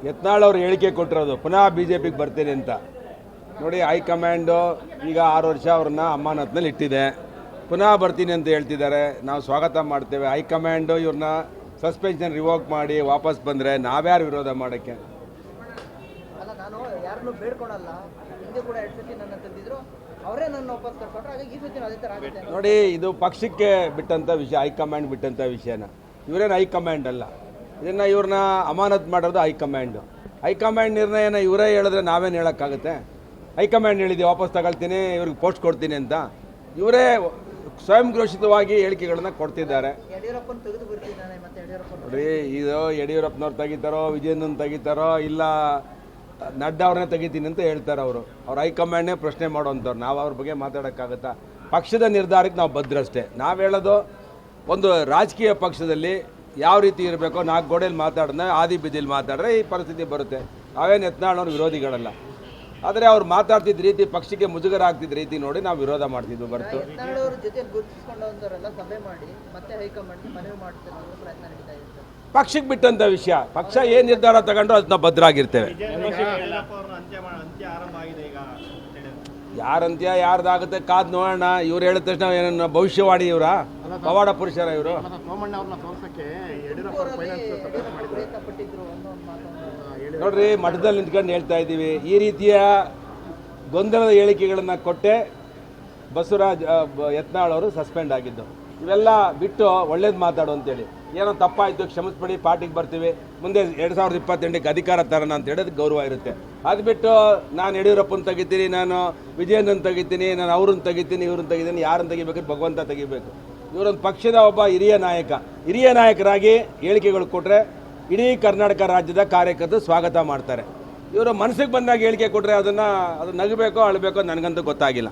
ಯತ್ನಾಳ್ ಅವರು ಹೇಳಿಕೆ ಕೊಟ್ಟಿರೋದು ಪುನಃ BJPಗೆ ಬರ್ತೀನಿ ಅಂತ. ನೋಡಿ, ಹೈಕಮಾಂಡು ಈಗ 6 ವರ್ಷ ಅವ್ರನ್ನ ಅಮಾನತ್ನಲ್ಲಿ ಇಟ್ಟಿದೆ. ಪುನಃ ಬರ್ತೀನಿ ಅಂತ ಹೇಳ್ತಿದ್ದಾರೆ. ನಾವು ಸ್ವಾಗತ ಮಾಡ್ತೇವೆ. ಹೈಕಮಾಂಡು ಇವ್ರನ್ನ ಸಸ್ಪೆನ್ಷನ್ ರಿವೋಕ್ ಮಾಡಿ ವಾಪಸ್ ಬಂದರೆ ನಾವ್ಯಾರು ವಿರೋಧ ಮಾಡೋಕ್ಕೆ? ಅಲ್ಲ, ನಾನು ಯಾರನ್ನೂ ಬೇಡ್ಕೊಳಲ್ಲ. ಹಿಂದೆ ಕೂಡ 2 ಸತಿ ನನ್ನ ತಂದಿದ್ರು, ಅವರೇ ನನ್ನ ವಾಪಸ್ ಕರ್ಕೊಂಡ್ರು. ಹಾಗಾಗಿ ಈ ಸತಿ ಅದೇ ಥರ ಆಗುತ್ತೆ. ನೋಡಿ, ಇದು ಪಕ್ಷಕ್ಕೆ ಬಿಟ್ಟಂಥ ವಿಷಯ, ಹೈಕಮಾಂಡ್ ಬಿಟ್ಟಂಥ ವಿಷಯನ. ಇವರೇನು ಹೈಕಮಾಂಡ್ ಅಲ್ಲ. ಇದನ್ನು ಇವ್ರನ್ನ ಅಮಾನತ್ ಮಾಡೋದು ಹೈಕಮಾಂಡು. ಹೈಕಮಾಂಡ್ ನಿರ್ಣಯನ ಇವರೇ ಹೇಳಿದ್ರೆ ನಾವೇನು ಹೇಳೋಕ್ಕಾಗುತ್ತೆ? ಹೈಕಮಾಂಡ್ ಹೇಳಿದೆ ವಾಪಸ್ ತಗೊಳ್ತೀನಿ, ಇವ್ರಿಗೆ ಪೋಸ್ಟ್ ಕೊಡ್ತೀನಿ ಅಂತ. ಇವರೇ ಸ್ವಯಂ ಘೋಷಿತವಾಗಿ ಹೇಳಿಕೆಗಳನ್ನ ಕೊಡ್ತಿದ್ದಾರೆ. ಯಡಿಯೂರಪ್ಪನ ತೆಗೆದು ಬರ್ತಿದ್ದಾನೆ. ಮತ್ತೆ ನೋಡಿ, ಇದು ಯಡಿಯೂರಪ್ಪನವ್ರು ತೆಗಿತಾರೋ, ವಿಜಯೇಂದ್ರನ್ ತೆಗಿತಾರೋ, ಇಲ್ಲ ನಡ್ಡಾ ಅವ್ರನ್ನೇ ತೆಗಿತೀನಿ ಅಂತ ಹೇಳ್ತಾರೆ ಅವರು. ಅವ್ರ ಹೈಕಮಾಂಡ್ನೇ ಪ್ರಶ್ನೆ ಮಾಡೋವಂಥವ್ರು. ನಾವು ಅವ್ರ ಬಗ್ಗೆ ಮಾತಾಡೋಕ್ಕಾಗುತ್ತಾ? ಪಕ್ಷದ ನಿರ್ಧಾರಕ್ಕೆ ನಾವು ಬದ್ಧರಷ್ಟೇ. ನಾವು ಹೇಳೋದು, ಒಂದು ರಾಜಕೀಯ ಪಕ್ಷದಲ್ಲಿ ಯಾವ ರೀತಿ ಇರಬೇಕೋ 4 ಗೋಡೆಯಲ್ಲಿ ಮಾತಾಡಿದ್ರೆ, ಆದಿ ಬೀದಿಯಲ್ಲಿ ಮಾತಾಡಿದ್ರೆ ಈ ಪರಿಸ್ಥಿತಿ ಬರುತ್ತೆ. ನಾವೇನು ಯತ್ನಾಳ್ ವಿರೋಧಿಗಳಲ್ಲ. ಆದರೆ ಅವ್ರು ಮಾತಾಡ್ತಿದ್ದ ರೀತಿ ಪಕ್ಷಕ್ಕೆ ಮುಜುಗರ ಆಗ್ತಿದ್ದ ರೀತಿ ನೋಡಿ ನಾವು ವಿರೋಧ ಮಾಡ್ತಿದ್ವಿ ಬರ್ತು. ಯತ್ನಾಳ್ ಜೊತೆ ಗುರುತಿಸ್ಕೊಂಡವರೆಲ್ಲ ಸಭೆ ಮಾಡಿ ಮತ್ತೆ ಹೈಕಮಾಂಡ್ ಮನವಿ ಮಾಡ್ತಾರೆ ಅನ್ನೋ ಪ್ರಯತ್ನ ನಡೀತಾ ಇದೆ. ಪಕ್ಷಕ್ಕೆ ಬಿಟ್ಟಂಥ ವಿಷಯ. ಪಕ್ಷ ಏನು ನಿರ್ಧಾರ ತಗೊಂಡ್ರು ಅದನ್ನ ಭದ್ರಾಗಿರ್ತೇವೆ. ಯಾರಂತ್ಯ ಯಾರ್ದಾಗುತ್ತೆ ಕಾದ್ ನೋಡೋಣ. ಇವ್ರು ಹೇಳಿದ ತಕ್ಷಣ ಏನೇನು ಭವಿಷ್ಯವಾಣಿ ಇವರ ಪವಾಡ ಪುರುಷರ ಇವರು? ನೋಡ್ರಿ, ಮಠದಲ್ಲಿ ನಿಂತ್ಕೊಂಡು ಹೇಳ್ತಾ ಇದ್ದೀವಿ. ಈ ರೀತಿಯ ಗೊಂದಲದ ಹೇಳಿಕೆಗಳನ್ನು ಕೊಟ್ಟೆ ಬಸವರಾಜ್ ಯತ್ನಾಳ್ ಅವರು ಸಸ್ಪೆಂಡ್ ಆಗಿದ್ದು. ಇವೆಲ್ಲ ಬಿಟ್ಟು ಒಳ್ಳೇದು ಮಾತಾಡು ಅಂತೇಳಿ, ಏನೋ ತಪ್ಪಾಯಿತು ಕ್ಷಮಿಸ್ಬಿಡಿ, ಪಾರ್ಟಿಗೆ ಬರ್ತೀವಿ, ಮುಂದೆ 2028ಕ್ಕೆ ಅಧಿಕಾರ ತರೋಣ ಅಂತ ಹೇಳೋದು ಗೌರವ ಇರುತ್ತೆ. ಅದು ಬಿಟ್ಟು ನಾನು ಯಡಿಯೂರಪ್ಪನ ತೆಗಿತೀನಿ, ನಾನು ವಿಜಯೇಂದ್ರನ್ ತೆಗಿತೀನಿ, ನಾನು ಅವ್ರನ್ನ ತೆಗಿತೀನಿ, ಇವ್ರನ್ನ ತೆಗಿತೀನಿ, ಯಾರನ್ನ ತೆಗಿಬೇಕು? ಭಗವಂತ ತೆಗಿಬೇಕು. ಇವರೊಂದು ಪಕ್ಷದ ಒಬ್ಬ ಹಿರಿಯ ನಾಯಕ. ಹಿರಿಯ ನಾಯಕರಾಗಿ ಹೇಳಿಕೆಗಳು ಕೊಟ್ಟರೆ ಇಡೀ ಕರ್ನಾಟಕ ರಾಜ್ಯದ ಕಾರ್ಯಕರ್ತರು ಸ್ವಾಗತ ಮಾಡ್ತಾರೆ. ಇವರು ಮನಸ್ಸಿಗೆ ಬಂದಾಗ ಹೇಳಿಕೆ ಕೊಟ್ಟರೆ ಅದು ನಗಬೇಕೋ ಅಳಬೇಕೋ ನನಗಂತೂ ಗೊತ್ತಾಗಿಲ್ಲ.